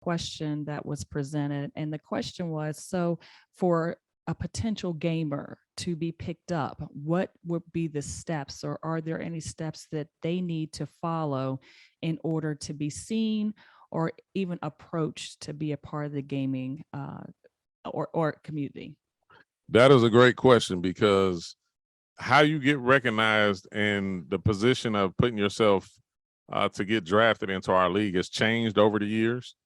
question that was presented, and the question was, so for a potential gamer to be picked up, what would be the steps, or are there any steps that they need to follow in order to be seen or even approached to be a part of the gaming or community? That is a great question, because how you get recognized in the position of putting yourself to get drafted into our league has changed over the years.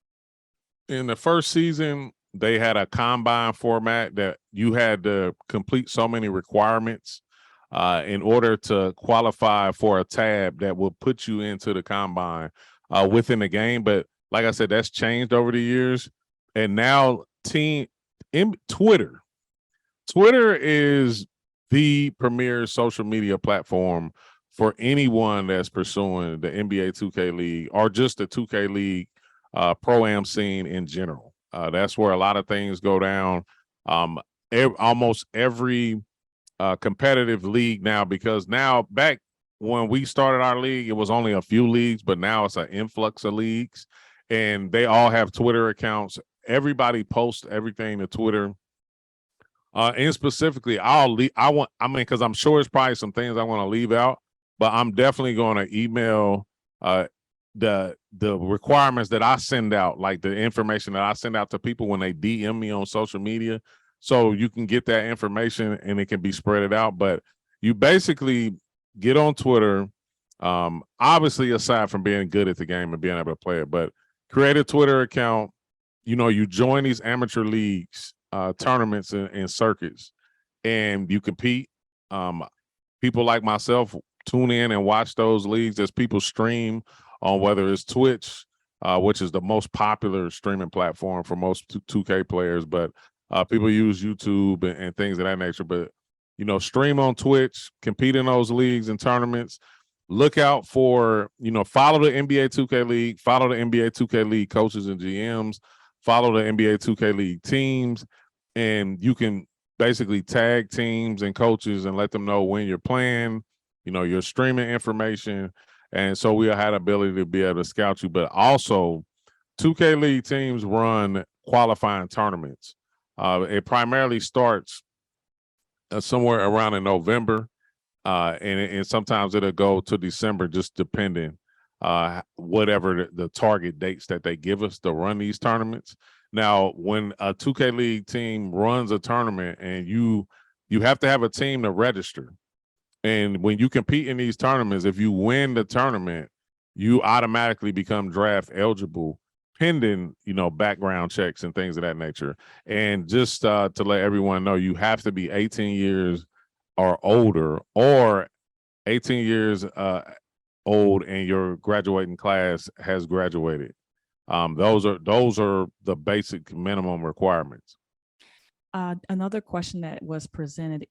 In the first season, they had a combine format that you had to complete so many requirements in order to qualify for a tab that will put you into the combine within the game. But like I said, that's changed over the years. And now Twitter is the premier social media platform for anyone that's pursuing the NBA 2K League or just the 2K League pro-am scene in general. That's where a lot of things go down. Almost every competitive league now, because now, back when we started our league, it was only a few leagues, but now it's an influx of leagues, and they all have Twitter accounts. Everybody posts everything to Twitter. And specifically, because I'm sure it's probably some things I want to leave out, but I'm definitely going to email the requirements that I send out, like the information that I send out to people when they DM me on social media, so you can get that information and it can be spread out. But you basically get on Twitter, obviously aside from being good at the game and being able to play it, but create a Twitter account. You join these amateur leagues, tournaments and circuits, and you compete. People like myself tune in and watch those leagues as people stream on, whether it's Twitch, which is the most popular streaming platform for most 2K players, but people use YouTube and things of that nature. But stream on Twitch, compete in those leagues and tournaments. Look out for, follow the NBA 2K League, follow the NBA 2K League coaches and GMs, follow the NBA 2K League teams, and you can basically tag teams and coaches and let them know when you're playing, your streaming information. And so we'll have the ability to be able to scout you. But also, 2K League teams run qualifying tournaments. It primarily starts somewhere around in November, and sometimes it'll go to December, just depending whatever the target dates that they give us to run these tournaments. Now, when a 2K League team runs a tournament, and you have to have a team to register. And when you compete in these tournaments, if you win the tournament, you automatically become draft eligible, pending, background checks and things of that nature. And just to let everyone know, you have to be 18 years or older, or 18 years old and your graduating class has graduated. Those are the basic minimum requirements. Another question that was presented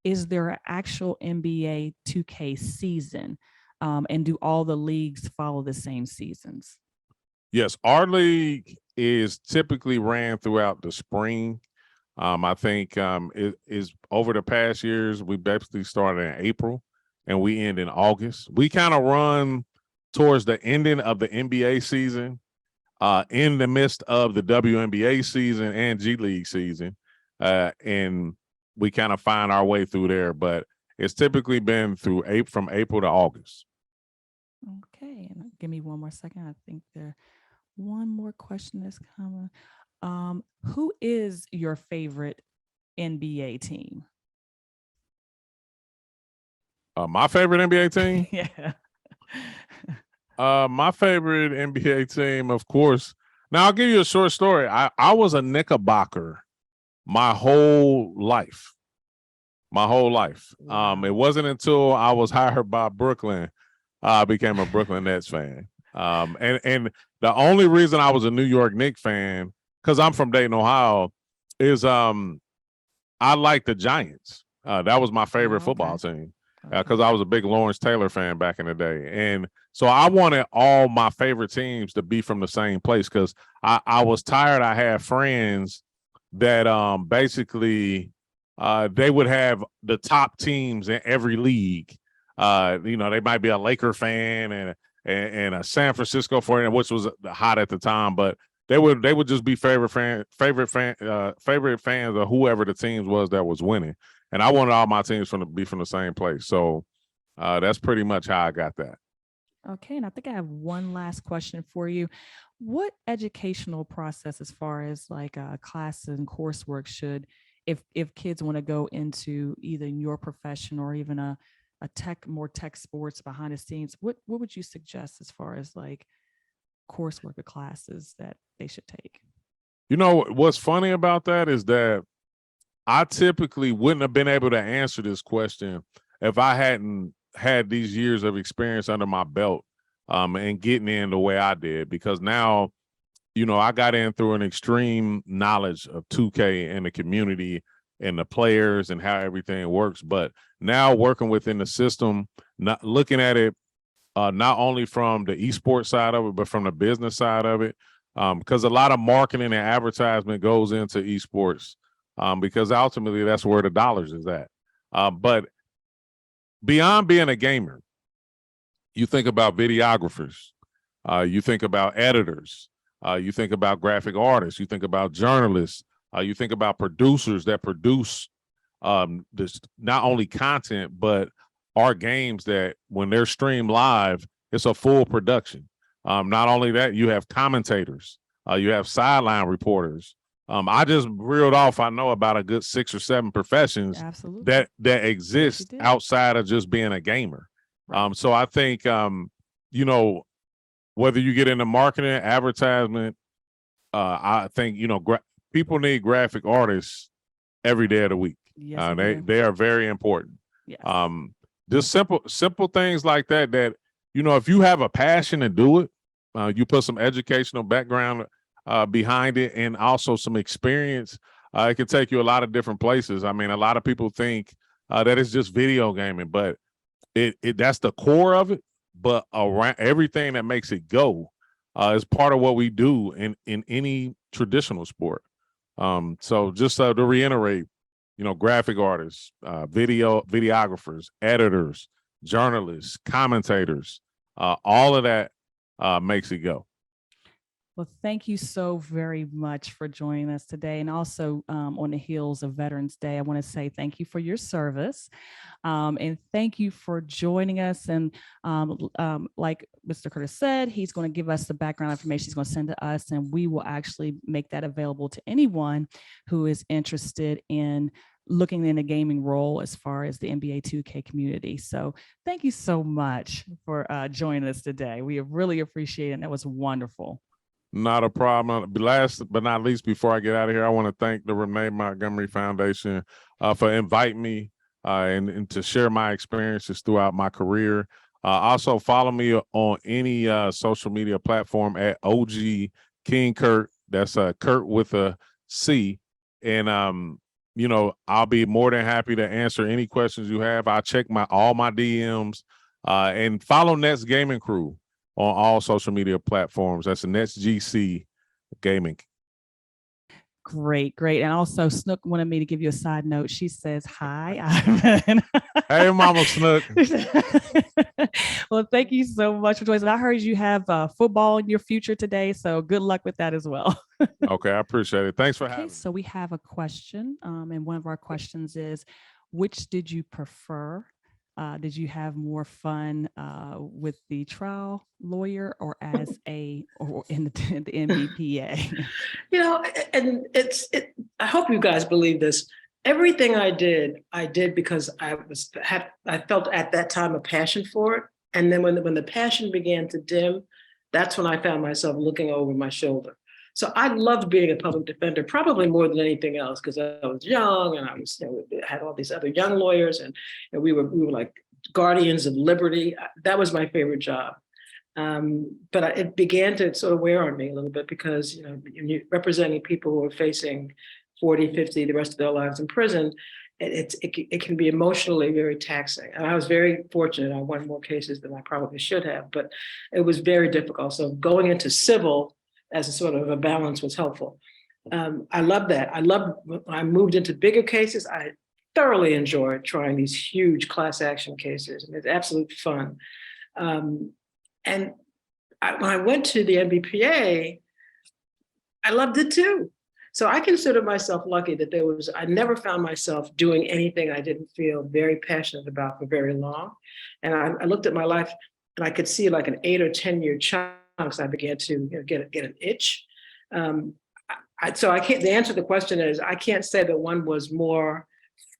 is there an actual NBA 2K season? And do all the leagues follow the same seasons? Yes, our league is typically ran throughout the spring. I think it is over the past years, we basically started in April and we end in August. We kind of run towards the ending of the NBA season, in the midst of the WNBA season and G League season. And we kind of find our way through there, but it's typically been from April to August. Okay, and give me one more second. I think one more question is coming. Who is your favorite NBA team? My favorite NBA team? Yeah. My favorite NBA team, of course. Now, I'll give you a short story. I was a Knickerbocker my whole life. Wow. It wasn't until I was hired by Brooklyn, I became a Brooklyn Nets fan. And the only reason I was a New York Knicks fan, because I'm from Dayton, Ohio, is I like the Giants. That was my favorite football team, because I was a big Lawrence Taylor fan back in the day. And so I wanted all my favorite teams to be from the same place, because I was tired. I had friends that basically they would have the top teams in every league. They might be a Laker fan, and and San Francisco 49ers, which was hot at the time, but they would just be favorite fans of whoever the teams was that was winning. And I wanted all my teams to be from the same place. So that's pretty much how I got that. Okay, and I think I have one last question for you. What educational process, as far as like classes and coursework, should, if kids want to go into either your profession or even a more tech sports behind the scenes, what would you suggest as far as like coursework or classes that they should take? You know, what's funny about that is that I typically wouldn't have been able to answer this question if I hadn't had these years of experience under my belt and getting in the way I did, because now, you know, I got in through an extreme knowledge of 2K and the community and the players and how everything works. But now working within the system, not looking at it not only from the esports side of it, but from the business side of it, because a lot of marketing and advertisement goes into esports, because ultimately that's where the dollars is at. But beyond being a gamer, you think about videographers, you think about editors, you think about graphic artists, you think about journalists, you think about producers that produce this not only content, but our games that when they're streamed live, it's a full production. Not only that, you have commentators, you have sideline reporters. I just reeled off, I know about a good 6 or 7 professions Absolutely. that exist outside of just being a gamer. Right. So I think, you know, whether you get into marketing, advertisement, I think, you know, people need graphic artists every day of the week. Yes, they are very important. Yes. Just simple things like that, you know, if you have a passion to do it, you put some educational background behind it and also some experience, it can take you a lot of different places. I mean, a lot of people think that it's just video gaming, but that's the core of it. But around everything that makes it go is part of what we do in any traditional sport. So just to reiterate, you know, graphic artists, videographers, editors, journalists, commentators, all of that makes it go. Well, thank you so very much for joining us today. And also on the heels of Veterans Day, I want to say thank you for your service. And thank you for joining us. And like Mr. Curtis said, he's going to give us the background information he's going to send to us, and we will actually make that available to anyone who is interested in looking in a gaming role as far as the NBA 2K community. So thank you so much for joining us today. We really appreciate it. And that was wonderful. Not a problem. Last but not least, before I get out of here, I want to thank the Renee Montgomery Foundation for inviting me and to share my experiences throughout my career. Also, follow me on any social media platform at OG King Curt. That's Curt with a C. And you know, I'll be more than happy to answer any questions you have. I check all my DMs and follow Nets Gaming Crew on all social media platforms. That's the NetsGC Gaming. Great. And also Snook wanted me to give you a side note. She says, hi, Ivan. Hey, Mama Snook. Well, thank you so much for joining us. I heard you have football in your future today, so good luck with that as well. Okay, I appreciate it. Thanks for having me. So we have a question, and one of our questions is, which did you prefer? Did you have more fun with the trial lawyer or as or in the NBPA? You know, and I hope you guys believe this. Everything I did because I felt at that time a passion for it. And then when the passion began to dim, that's when I found myself looking over my shoulder. So I loved being a public defender, probably more than anything else, because I was young and I was, you know, had all these other young lawyers, and we were like guardians of liberty. That was my favorite job. But it began to sort of wear on me a little bit, because, you know, you're representing people who are facing 40, 50, the rest of their lives in prison. It can be emotionally very taxing. And I was very fortunate. I won more cases than I probably should have, but it was very difficult. So going into civil as a sort of a balance was helpful. I love that. When I moved into bigger cases, I thoroughly enjoyed trying these huge class action cases, and it's absolute fun. And when I went to the NBPA, I loved it too. So I consider myself lucky that I never found myself doing anything I didn't feel very passionate about for very long. And I looked at my life and I could see like an 8 or 10 year chunks. I began to get an itch. So I can't, the answer to the question is, I can't say that one was more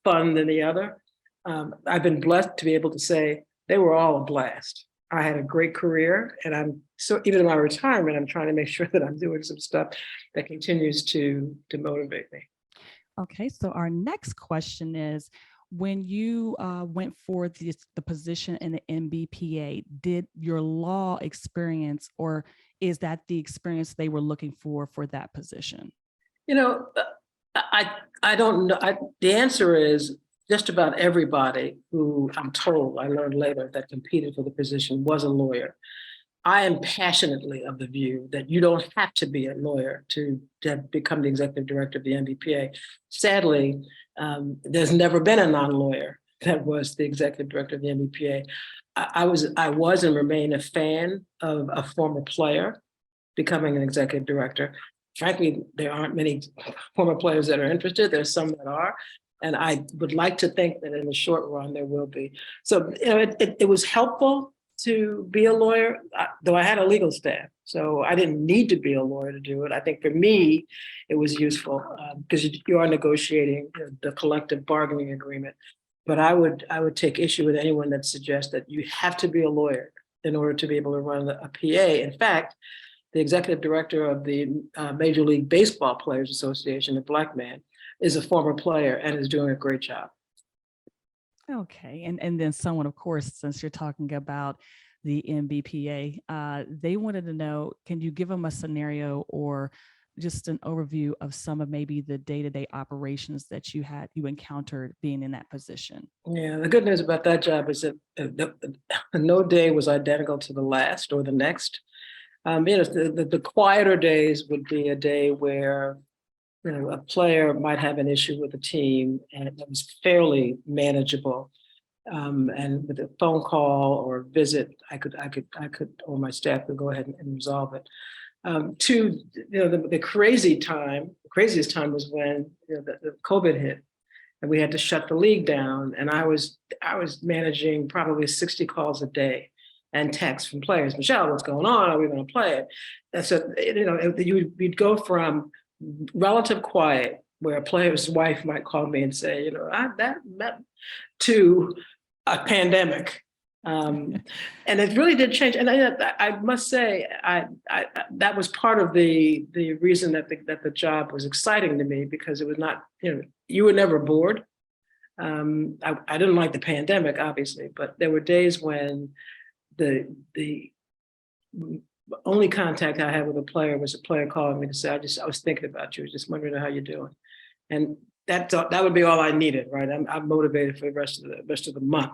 fun than the other. I've been blessed to be able to say they were all a blast. I had a great career, and even in my retirement, I'm trying to make sure that I'm doing some stuff that continues to motivate me. Okay, so our next question is, when you went for the position in the NBPA, did your law experience, or is that the experience they were looking for that position? I don't know. The answer is just about everybody who I'm told, I learned later, that competed for the position was a lawyer. I am passionately of the view that you don't have to be a lawyer to become the executive director of the NBPA. Sadly, there's never been a non-lawyer that was the executive director of the NBPA. I was and remain a fan of a former player becoming an executive director. Frankly, there aren't many former players that are interested. There's some that are. And I would like to think that in the short run, there will be. So, it was helpful to be a lawyer, though I had a legal staff. So I didn't need to be a lawyer to do it. I think for me, it was useful because you are negotiating the collective bargaining agreement. But I would take issue with anyone that suggests that you have to be a lawyer in order to be able to run a PA. In fact, the executive director of the Major League Baseball Players Association, a Black man, is a former player and is doing a great job. Okay, and then someone, of course, since you're talking about the NBPA, they wanted to know, can you give them a scenario or just an overview of some of maybe the day-to-day operations that you encountered being in that position? Yeah, the good news about that job is that no day was identical to the last or the next. The quieter days would be a day where a player might have an issue with the team and it was fairly manageable. And with a phone call or visit, I could, or my staff could go ahead and resolve it. The craziest time was when the COVID hit and we had to shut the league down. And I was managing probably 60 calls a day and texts from players. Michele, what's going on? Are we going to play it? And so, you'd go from relative quiet, where a player's wife might call me and say, to a pandemic. And it really did change. And I must say, that was part of the reason that the job was exciting to me, because it was not, you were never bored. I didn't like the pandemic, obviously, but there were days when the only contact I had with a player was a player calling me to say, I was thinking about you, just wondering how you're doing. And that would be all I needed, right? I'm motivated for the rest of the month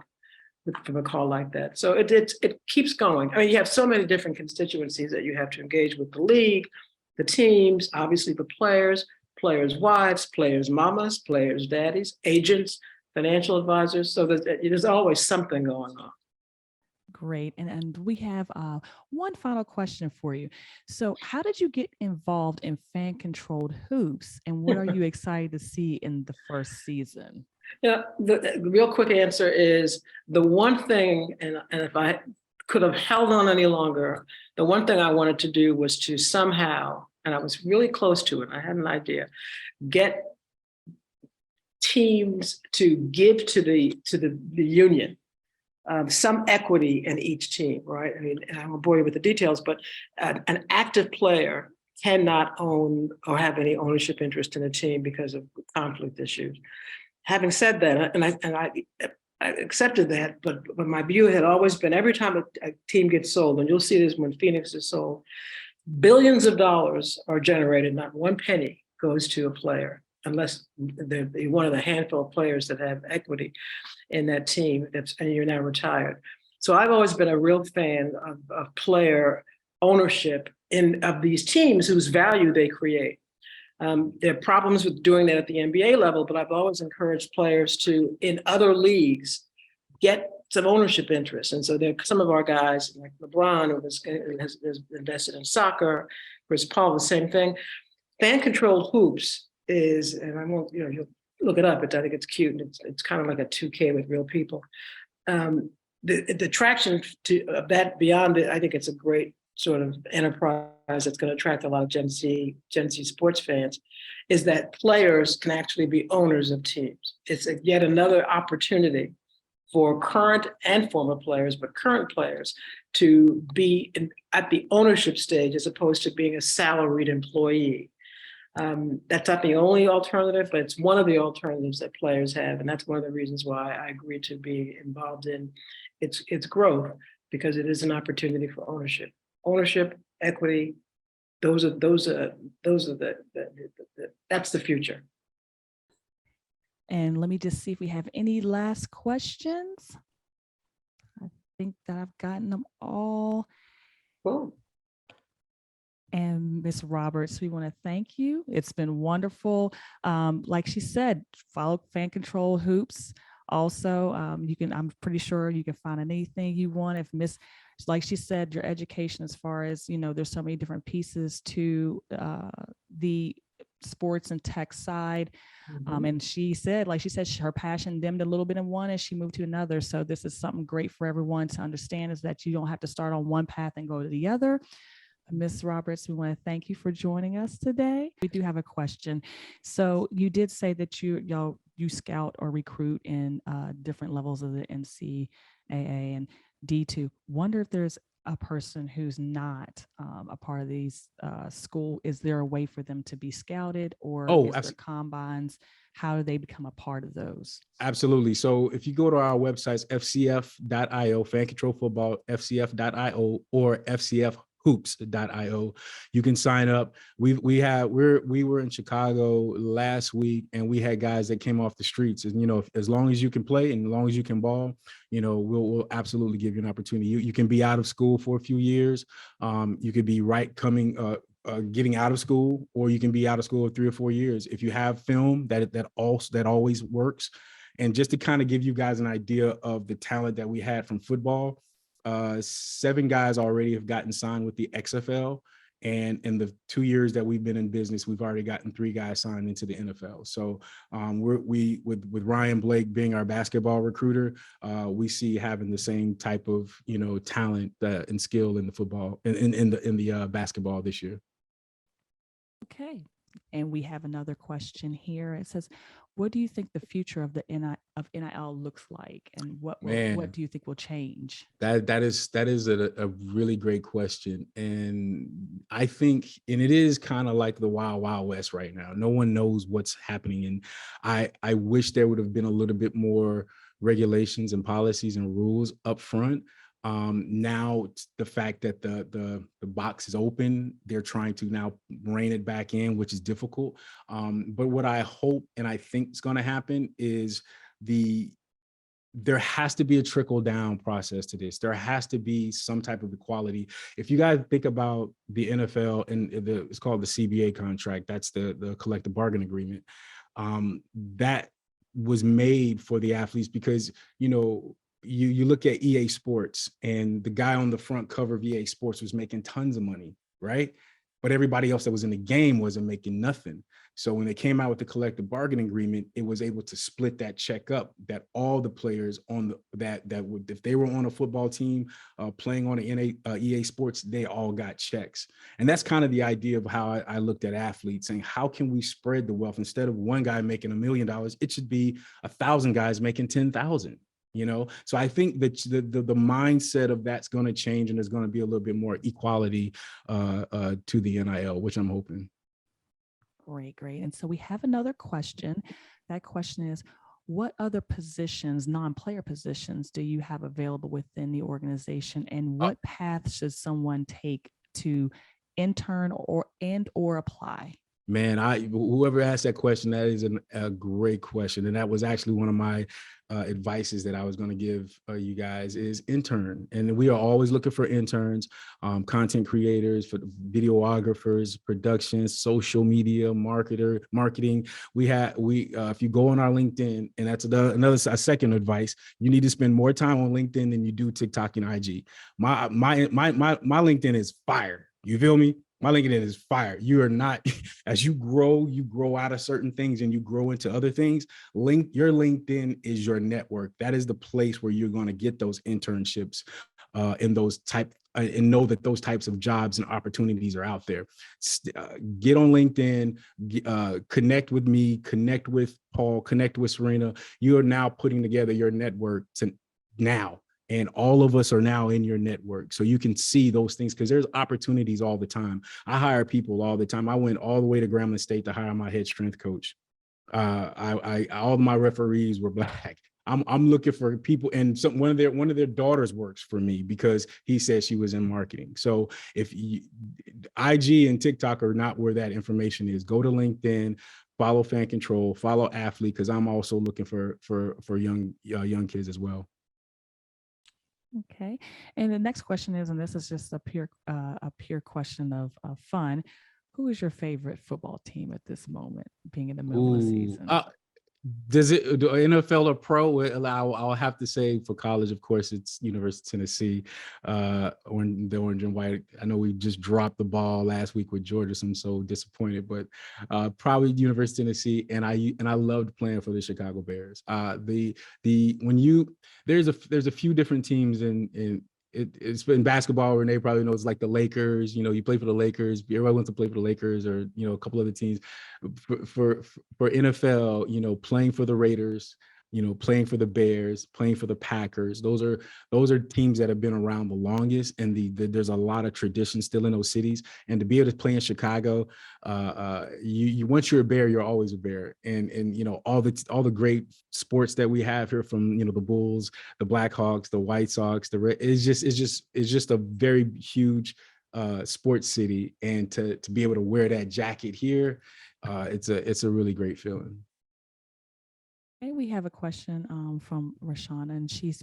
from a call like that. So it keeps going. I mean, you have so many different constituencies that you have to engage with: the league, the teams, obviously the players, players' wives, players' mamas, players' daddies, agents, financial advisors. So there's always something going on. Great. And we have one final question for you. So how did you get involved in fan-controlled hoops, and what are you excited to see in the first season? Yeah, the real quick answer is the one thing, and if I could have held on any longer, the one thing I wanted to do was to somehow, and I was really close to it, I had an idea, get teams to give to the union some equity in each team, right? I mean, I won't bore you with the details, but an active player cannot own or have any ownership interest in a team because of conflict issues. Having said that, and I accepted that, but my view had always been, every time a team gets sold, and you'll see this when Phoenix is sold, billions of dollars are generated, not one penny goes to a player, unless they're one of the handful of players that have equity in that team, and you're now retired. So I've always been a real fan of player ownership of these teams whose value they create. There are problems with doing that at the NBA level, but I've always encouraged players to, in other leagues, get some ownership interests. And so there are some of our guys like LeBron, who has invested in soccer, Chris Paul, the same thing. Fan controlled hoops is, and I won't, you'll look it up, but I think it's cute. And it's kind of like a 2K with real people. The traction of that beyond it, I think it's a great sort of enterprise that's going to attract a lot of Gen Z sports fans, is that players can actually be owners of teams. It's yet another opportunity for current and former players, but current players to be at the ownership stage as opposed to being a salaried employee. That's not the only alternative, but it's one of the alternatives that players have. And that's one of the reasons why I agreed to be involved in its growth, because it is an opportunity for ownership. Ownership, equity, that's the future. And let me just see if we have any last questions. I think that I've gotten them all. Cool. And Ms. Roberts, we want to thank you. It's been wonderful. Like she said, follow Fan Control Hoops. Also, I'm pretty sure you can find anything you want. Like she said, your education, as far as, there's so many different pieces to the sports and tech side. And she said, her passion dimmed a little bit in one and she moved to another. So this is something great for everyone to understand, is that you don't have to start on one path and go to the other. Ms. Roberts, we want to thank you for joining us today. We do have a question. So you did say that you scout or recruit in different levels of the NCAA and D2. Wonder if there's a person who's not a part of these school. Is there a way for them to be scouted, or is there combines? How do they become a part of those? Absolutely. So if you go to our websites, fcf.io, Fan Control Football, fcf.io, or fcfhoops.io, you can sign up. We were in Chicago last week, and we had guys that came off the streets. And as long as you can play and as long as you can ball, we'll absolutely give you an opportunity. You can be out of school for a few years. You could be getting out of school, or you can be out of school for 3 or 4 years. If you have film, that always works. And just to kind of give you guys an idea of the talent that we had from football, 7 guys already have gotten signed with the XFL. And in the 2 years that we've been in business, we've already gotten 3 guys signed into the NFL. So with Ryan Blake being our basketball recruiter, we see having the same type of talent and skill in the football in the basketball this year. Okay. And we have another question here. It says, what do you think the future of the NIL looks like, and what do you think will change? That is a really great question. And I think, and it is kind of like the wild, wild west right now. No one knows what's happening. And I wish there would have been a little bit more regulations and policies and rules up front. Now the fact that the box is open, they're trying to now rein it back in, which is difficult. But what I hope and I think is going to happen is there has to be a trickle down process to this. There has to be some type of equality. If you guys think about the NFL and it's called the CBA contract, that's the collective bargaining agreement, that was made for the athletes, because, you look at EA Sports, and the guy on the front cover of EA Sports was making tons of money, right? But everybody else that was in the game wasn't making nothing. So when they came out with the collective bargaining agreement, it was able to split that check up, that all the players on that would, if they were on a football team playing on EA Sports, they all got checks. And that's kind of the idea of how I looked at athletes, saying, how can we spread the wealth? Instead of one guy making $1 million, it should be 1,000 guys making 10,000. So I think that the mindset of that's going to change, and there's going to be a little bit more equality to the NIL, which I'm hoping. Great. And so we have another question. That question is, what other positions, non-player positions, do you have available within the organization, and what path should someone take to intern or apply? Man, whoever asked that question, that is a great question. And that was actually one of my advices that I was going to give you guys is intern. And we are always looking for interns, content creators, for videographers, production, social media, marketing. If you go on our LinkedIn, and that's a second advice, you need to spend more time on LinkedIn than you do TikTok and IG. My LinkedIn is fire. You feel me? My LinkedIn is fire. You are not, as you grow out of certain things and you grow into other things. Your LinkedIn is your network. That is the place where you're going to get those internships and know that those types of jobs and opportunities are out there. Get on LinkedIn, connect with me, connect with Paul, connect with Serena. You are now putting together your network now. And all of us are now in your network. So you can see those things because there's opportunities all the time. I hire people all the time. I went all the way to Grambling State to hire my head strength coach. All of my referees were Black. I'm looking for people, and one of their daughters works for me because he said she was in marketing. So if IG and TikTok are not where that information is, go to LinkedIn, follow Fan Control, follow ATHLYT, because I'm also looking for young kids as well. Okay. And the next question is, and this is just a pure question of fun. Who is your favorite football team at this moment, being in the middle of the season? Does it do NFL or pro? I'll have to say for college, of course, it's University of Tennessee, or the orange and white. I know we just dropped the ball last week with Georgia, so I'm so disappointed. But probably University of Tennessee, and I loved playing for the Chicago Bears. There's a few different teams it's been basketball. Renee probably knows, like the Lakers. You play for the Lakers. Everybody wants to play for the Lakers, or a couple other teams. For NFL, playing for the Raiders, playing for the Bears, playing for the Packers. Those are teams that have been around the longest, and there's a lot of tradition still in those cities. And to be able to play in Chicago, once you're a Bear, you're always a Bear. And all the great sports that we have here, from the Bulls, the Blackhawks, the White Sox, it's just a very huge sports city. And to be able to wear that jacket here, it's a really great feeling. Okay, we have a question from Rashana, and she's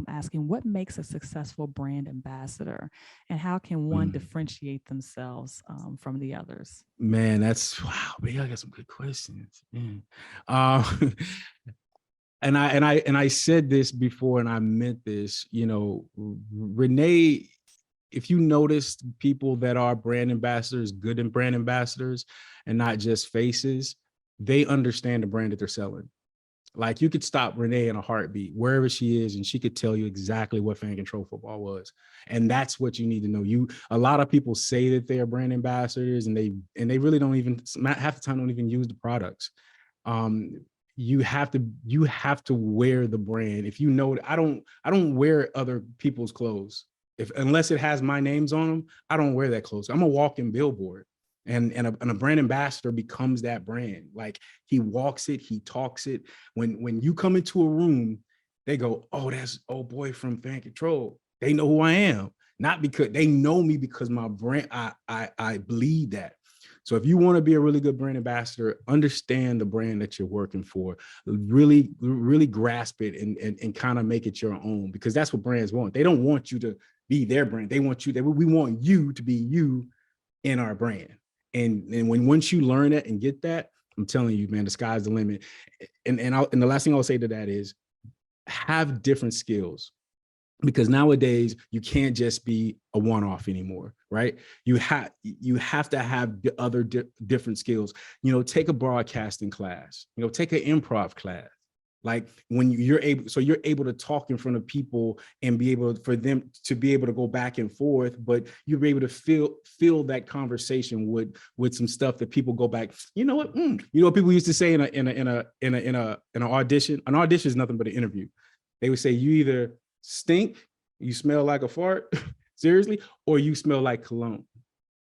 asking, what makes a successful brand ambassador, and how can one differentiate themselves from the others? Man, wow, man, I got some good questions. Man. And I said this before, and I meant this. Renee, if you notice people that are brand ambassadors, good brand ambassadors, and not just faces, they understand the brand that they're selling. Like, you could stop Renee in a heartbeat, wherever she is, and she could tell you exactly what Fan Control Football was. And that's what you need to know. A lot of people say that they are brand ambassadors, and they really don't even, half the time, don't even use the products. You have to wear the brand. If I don't wear other people's clothes. Unless it has my names on them, I don't wear that clothes. I'm a walking billboard. And a brand ambassador becomes that brand. Like, he walks it, he talks it. When you come into a room, they go, oh, that's old boy from Fan Control. They know who I am. Not because they know me, because my brand, I bleed that. So if you want to be a really good brand ambassador, understand the brand that you're working for. Really, really grasp it and kind of make it your own, because that's what brands want. They don't want you to be their brand. They want you, we want you to be you in our brand. And once you learn that and get that, I'm telling you, man, the sky's the limit. And the last thing I'll say to that is, have different skills, because nowadays you can't just be a one-off anymore, right? You have to have the other different skills. Take a broadcasting class. Take an improv class. Like, when you're able to talk in front of people and for them to be able to go back and forth, but you'll be able to feel that conversation with some stuff that people go back. You know what? What people used to say in an audition. An audition is nothing but an interview. They would say, you either stink, you smell like a fart, seriously, or you smell like cologne.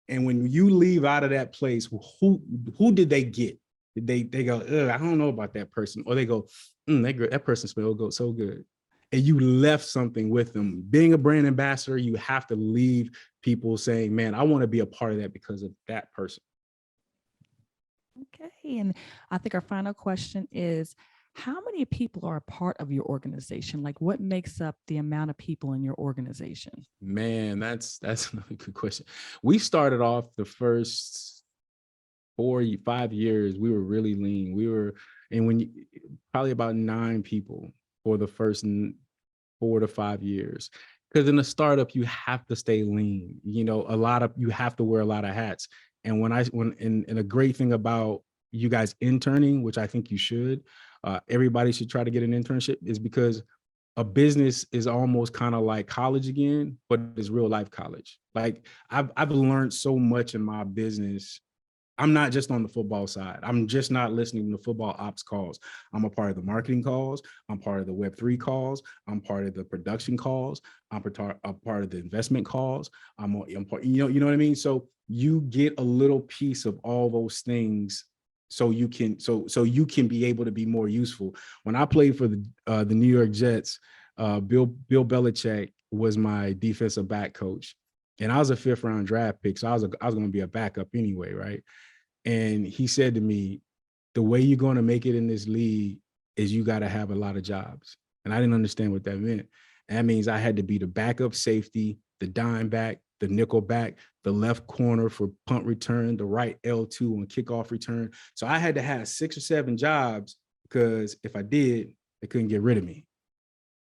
And when you leave out of that place, who did they get? They go, I don't know about that person, or they go, that person smells so good, and you left something with them. Being a brand ambassador, you have to leave people saying, man, I want to be a part of that because of that person. Okay. And I think our final question is, how many people are a part of your organization? Like, what makes up the amount of people in your organization? Man, that's another good question. We started off the first 5 years, we were really lean. And when you, probably about 9 people for the first 4 to 5 years. Because in a startup, you have to stay lean. You have to wear a lot of hats. And and a great thing about you guys interning, which I think you should, everybody should try to get an internship, is because a business is almost kind of like college again, but it's real life college. Like I've learned so much in my business. I'm not just on the football side. I'm just not listening to football ops calls. I'm a part of the marketing calls. I'm part of the Web3 calls. I'm part of the production calls. I'm a part of the investment calls. I'm part, you know what I mean? So you get a little piece of all those things, so you can be able to be more useful. When I played for the New York Jets, Bill Belichick was my defensive back coach, and I was a 5th-round draft pick, so I was going to be a backup anyway, right? And he said to me, the way you're going to make it in this league is you got to have a lot of jobs. And I didn't understand what that meant. And that means I had to be the backup safety, the dime back, the nickel back, the left corner for punt return, the right L2 on kickoff return. So I had to have 6 or 7 jobs, because if I did, they couldn't get rid of me.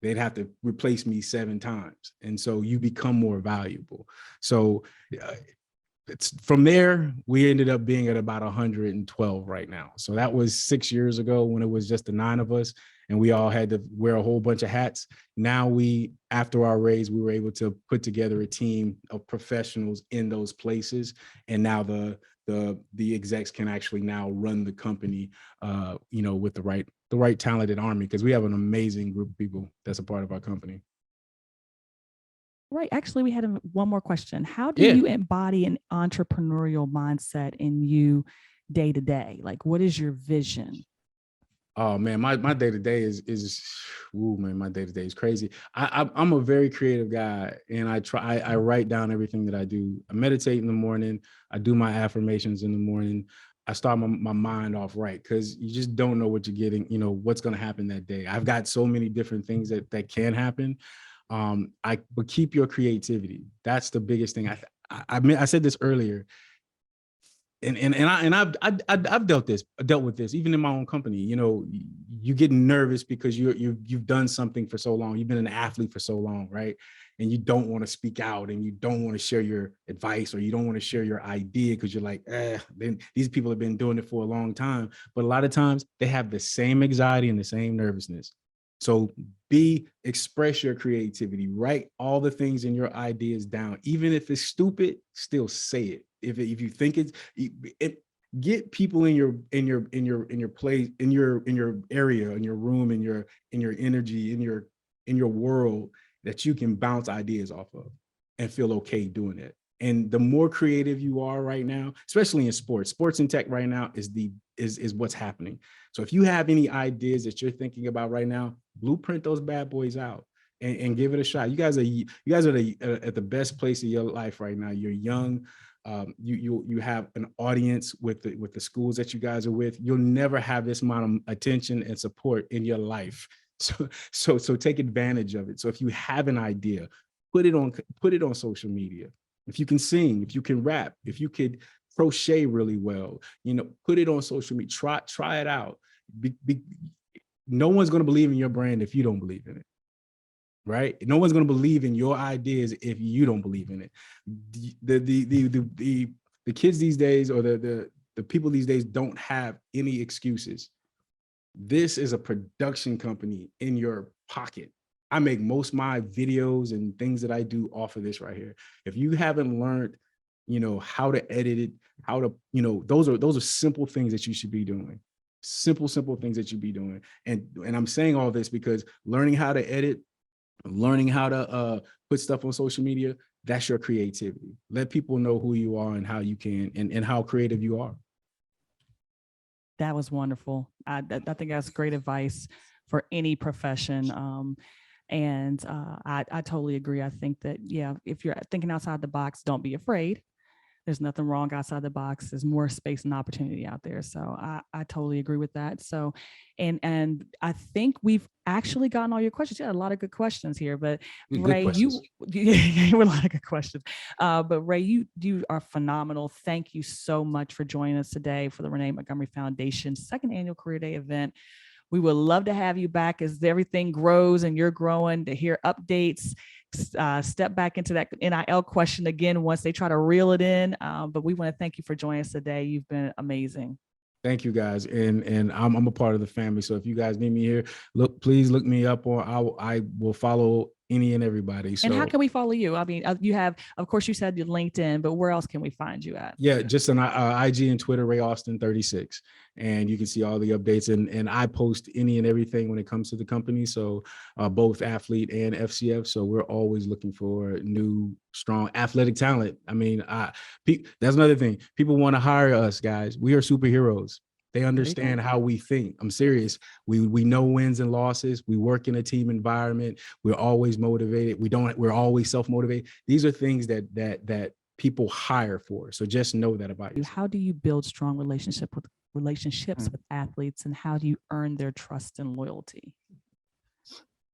They'd have to replace me 7 times. And so you become more valuable. So it's from there, we ended up being at about 112 right now. So that was 6 years ago, when it was just the 9 of us and we all had to wear a whole bunch of hats. Now after our raise, we were able to put together a team of professionals in those places. And now the execs can actually now run the company, with the right talented army, because we have an amazing group of people that's a part of our company. Right. Actually, we had one more question. How do Yeah. you embody an entrepreneurial mindset in you day to day? Like, what is your vision? Oh man, my day to day is my day to day is crazy. I'm a very creative guy, and I write down everything that I do. I meditate in the morning. I do my affirmations in the morning. I start my mind off right, because you just don't know what you're getting, what's going to happen that day. I've got so many different things that can happen. But keep your creativity. That's the biggest thing. I said this earlier. I've dealt with this even in my own company. You get nervous because you've done something for so long. You've been an athlete for so long, right? And you don't want to speak out, and you don't want to share your advice, or you don't want to share your idea because you're like, then these people have been doing it for a long time. But a lot of times they have the same anxiety and the same nervousness. So express your creativity, write all the things in your ideas down. Even if it's stupid, still say it. If you think get people in your place, in your area, in your room, in your energy, in your world, that you can bounce ideas off of and feel okay doing it. And the more creative you are right now, especially in sports and tech right now, is what's happening. So if you have any ideas that you're thinking about right now, blueprint those bad boys out and give it a shot. You guys are at the best place of your life right now. You're young. You have an audience with the schools that you guys are with. You'll never have this amount of attention and support in your life. So take advantage of it. So if you have an idea, put it on social media. If you can sing, if you can rap, if you could crochet really well, put it on social media. Try it out. No one's going to believe in your brand if you don't believe in it. Right? No one's going to believe in your ideas if you don't believe in it. The kids these days, or the people these days, don't have any excuses. This is a production company in your pocket. I make most of my videos and things that I do off of this right here. If you haven't learned, how to edit it, how to, those are simple things that you should be doing. Simple things that you be doing. And I'm saying all this because learning how to edit, learning how to put stuff on social media, that's your creativity. Let people know who you are and how you can, and how creative you are. That was wonderful. I think that's great advice for any profession. I totally agree. I think that, yeah, if you're thinking outside the box, don't be afraid. there's nothing wrong outside the box. There's more space and opportunity out there. So I totally agree with that. So, and I think we've actually gotten all your questions. You had a lot of good questions here, but Good Ray, questions. you were a lot of good questions. But Ray, you are phenomenal. Thank you so much for joining us today for the Renee Montgomery Foundation second annual Career Day event. We would love to have you back as everything grows and you're growing, to hear updates. Step back into that NIL question again once they try to reel it in. But we want to thank you for joining us today. You've been amazing. Thank you guys, and I'm a part of the family. So if you guys need me here, please look me up, or I will follow any and everybody. So, and how can we follow you? I mean, you have, of course, you said your LinkedIn, but where else can we find you at? Yeah, just on IG and Twitter, Ray Austin 36, and you can see all the updates. And I post any and everything when it comes to the company. So both ATHLYT and FCF. So we're always looking for new, strong athletic talent. I mean, that's another thing. People want to hire us, guys. We are superheroes. They understand how we think. I'm serious. We know wins and losses. We work in a team environment. We're always motivated. We're always self-motivated. These are things that people hire for. So just know that about yourself. How do you build strong relationships with athletes, and how do you earn their trust and loyalty?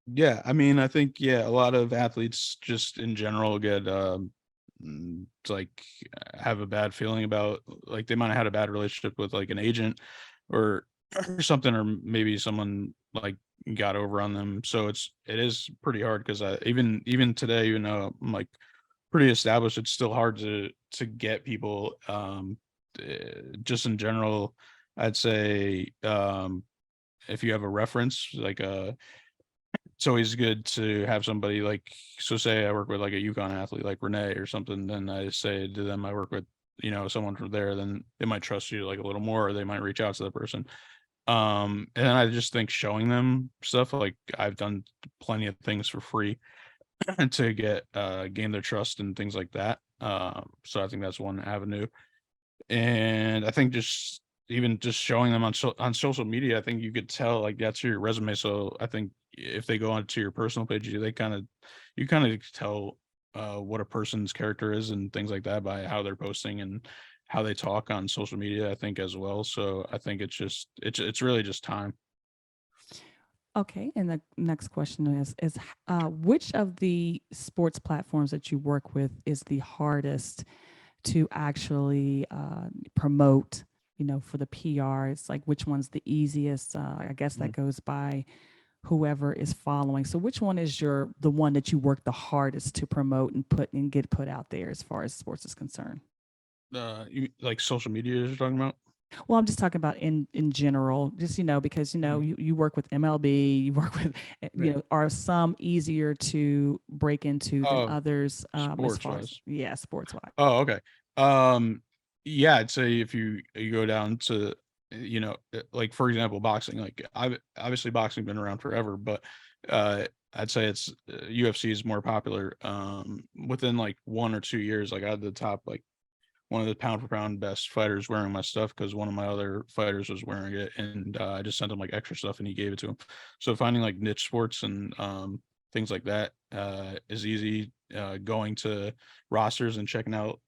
Yeah, I mean, I think, a lot of athletes just in general get like have a bad feeling about, like, they might have had a bad relationship with like an agent or something, or maybe someone like got over on them. So it is pretty hard, because even today, even though I'm like pretty established, it's still hard to get people. Just in general, I'd say if you have a reference, like it's always good to have somebody, like, so say I work with like a UConn athlete like Renee or something, then I say to them I work with, someone from there, then they might trust you like a little more, or they might reach out to the person. And then I just think showing them stuff, like I've done plenty of things for free to gain their trust and things like that. So I think that's one avenue. And I think even just showing them on social media, I think you could tell, like, that's your resume. So I think if they go onto your personal page, you kind of tell what a person's character is and things like that by how they're posting and how they talk on social media, I think, as well. So I think it's really just time. Okay, and the next question is which of the sports platforms that you work with is the hardest to actually promote, for the PR? It's like, which one's the easiest? I guess that goes by whoever is following. So which one is the one that you work the hardest to promote and get put out there as far as sports is concerned? Like social media you're talking about? Well, I'm just talking about in general, just, because, you work with MLB, you work with, are some easier to break into than others? Sports wise. Yeah, sports wise. Oh, okay. Yeah, I'd say if you go down to, like, for example, boxing, like, I've obviously boxing been around forever, but I'd say it's UFC is more popular. Within like 1 or 2 years, like, I had the top, like, one of the pound for pound best fighters wearing my stuff, because one of my other fighters was wearing it, and I just sent him like extra stuff and he gave it to him. So finding like niche sports and things like that is easy. Going to rosters and checking out,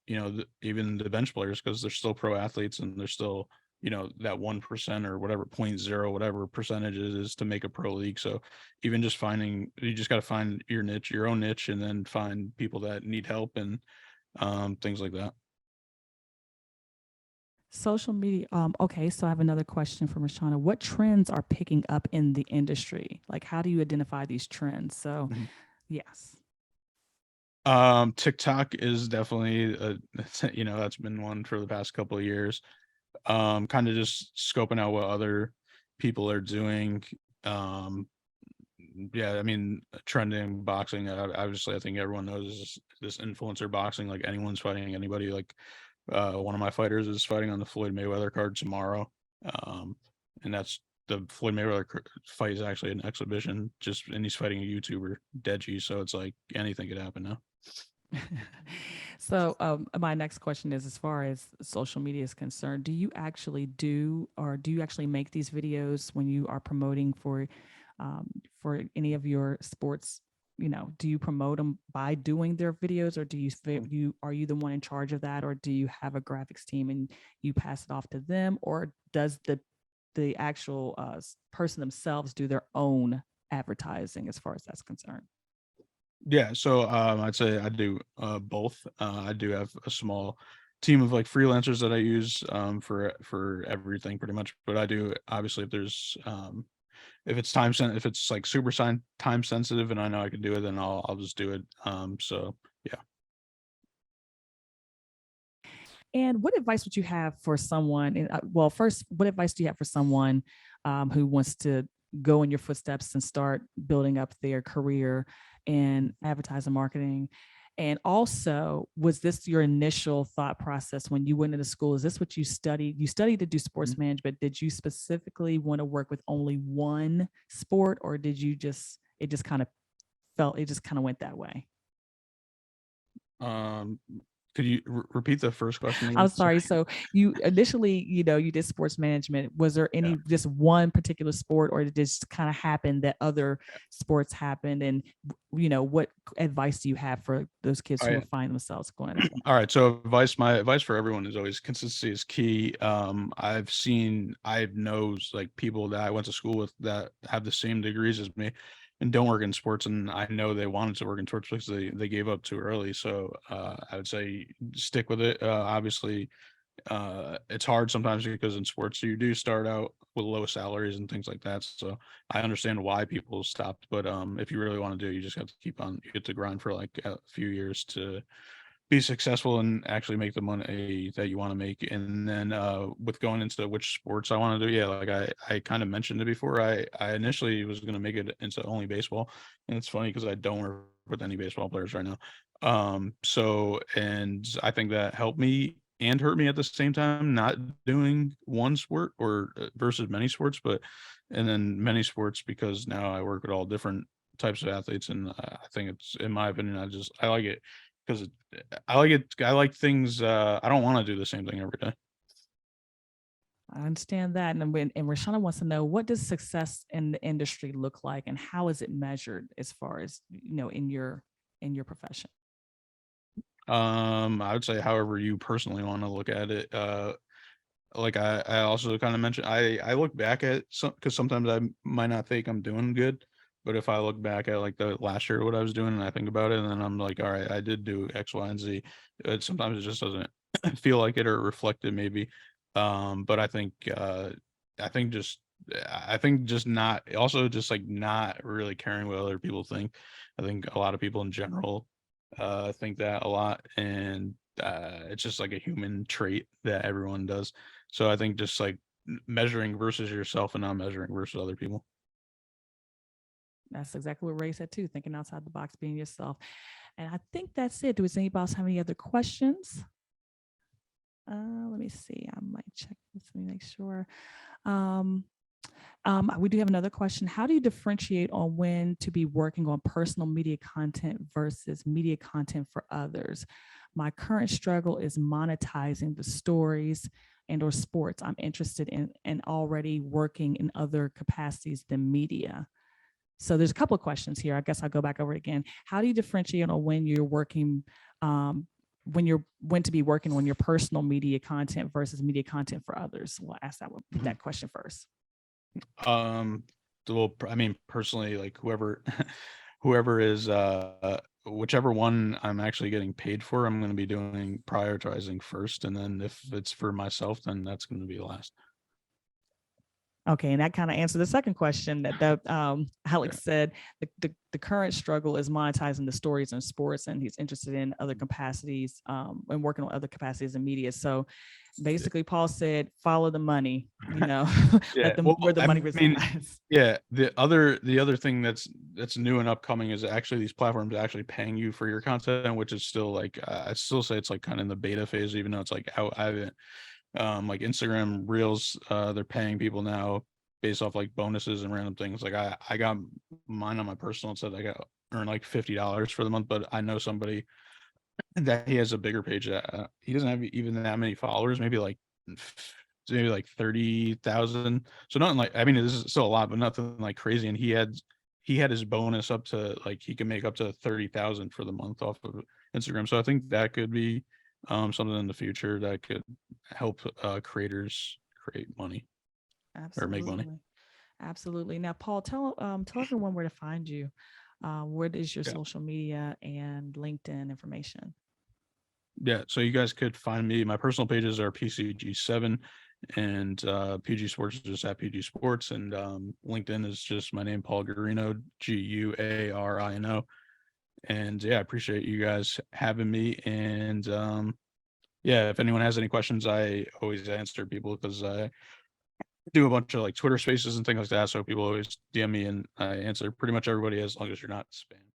even the bench players, because they're still pro athletes and they're still, that 1% or whatever 0.0 whatever percentage it is to make a pro league. So even just you just got to find your own niche, and then find people that need help and things like that. Social media. Okay, so I have another question for Rashana. What trends are picking up in the industry? Like, how do you identify these trends? So, yes. TikTok is definitely that's been one for the past couple of years. Kind of just scoping out what other people are doing. Yeah, I mean, trending boxing, obviously I think everyone knows this influencer boxing, like anyone's fighting anybody. Like one of my fighters is fighting on the Floyd Mayweather card tomorrow. And that's the Floyd Mayweather fight is actually an exhibition, and he's fighting a YouTuber, Deji. So it's like anything could happen now. So my next question is, as far as social media is concerned, do you actually make these videos when you are promoting for any of your sports do you promote them by doing their videos, or do are you the one in charge of that, or do you have a graphics team and you pass it off to them, or does the actual person themselves do their own advertising as far as that's concerned? Yeah, so I'd say I do both. I do have a small team of like freelancers that I use for everything pretty much. But I do, obviously, if there's if it's if it's like super time sensitive and I know I can do it, then I'll just do it. So yeah. And what advice would you have for someone? And well, first, what advice do you have for someone who wants to go in your footsteps and start building up their career in advertising marketing? And also, was this your initial thought process when you went into school? Is this what you studied? You studied to do sports management. Did you specifically want to work with only one sport, or did you it just kind of went that way? Could you repeat the first question again? I'm sorry. So you initially, you did sports management. Was there any just one particular sport, or did it just kind of happen that other sports happened? And what advice do you have for those kids who find themselves going? All right. So my advice for everyone is always consistency is key. I know like people that I went to school with that have the same degrees as me and don't work in sports, and I know they wanted to work in sports because they gave up too early. So I would say stick with it. Obviously, it's hard sometimes because in sports you do start out with low salaries and things like that. So I understand why people stopped, but if you really want to do it, you just have to keep on. You have to grind for like a few years to be successful and actually make the money that you want to make. And then with going into which sports I want to do, yeah, like I kind of mentioned it before. I initially was going to make it into only baseball, and it's funny because I don't work with any baseball players right now. So, and I think that helped me and hurt me at the same time, not doing one sport or versus many sports, and then many sports, because now I work with all different types of athletes, and I think it's, in my opinion, I like it because I like it. I like things. I don't want to do the same thing every day. I understand that. And Rashana wants to know, what does success in the industry look like, and how is it measured as far as, in your profession? I would say however you personally want to look at it. Like I also kind of mentioned, I look back at because sometimes I might not think I'm doing good, but if I look back at like the last year what I was doing and I think about it, and then I'm like, all right, I did do X, Y, and Z. Sometimes it just doesn't feel like it or reflect it maybe. But I think just not, also just like not really caring what other people think. I think a lot of people in general think that a lot, and it's just like a human trait that everyone does. So I think just like measuring versus yourself and not measuring versus other people. That's exactly what Ray said too, thinking outside the box, being yourself. And I think that's it. Does anybody else have any other questions? Let me see. I might check this. Let me make sure. We do have another question. How do you differentiate on when to be working on personal media content versus media content for others? My current struggle is monetizing the stories and/or sports I'm interested in, and already working in other capacities than media. So there's a couple of questions here. I guess I'll go back over it again. How do you differentiate on when you're working, when to be working on your personal media content versus media content for others? We'll ask that question first. Well, I mean, personally, like whoever is whichever one I'm actually getting paid for, I'm going to be doing prioritizing first, and then if it's for myself, then that's going to be last. Okay, and that kind of answered the second question that Alex said. The current struggle is monetizing the stories in sports, and he's interested in other capacities and working on other capacities in media. So basically, Paul said, follow the money. Let them where the money resides. Yeah, the other thing that's new and upcoming is actually these platforms actually paying you for your content, which is still like I still say it's like kind of in the beta phase, even though it's like out. I haven't. Like Instagram Reels, they're paying people now based off like bonuses and random things. Like I got mine on my personal, and said I got earn like $50 for the month, but I know somebody that he has a bigger page that he doesn't have even that many followers, maybe like 30,000. So nothing like, I mean, this is still a lot, but nothing like crazy. And he he had his bonus up to like he can make up to 30,000 for the month off of Instagram. So I think that could be something in the future that could help creators create money or make money. Absolutely. Absolutely. Now, Paul, tell everyone where to find you. What is your Yeah. social media and LinkedIn information? Yeah, so you guys could find me. My personal pages are PCG7, and PG Sports is just at PG Sports, and LinkedIn is just my name, Paul Guarino, Guarino. And yeah, I appreciate you guys having me. And yeah, if anyone has any questions, I always answer people because I do a bunch of like Twitter spaces and things like that. So people always DM me, and I answer pretty much everybody as long as you're not spam.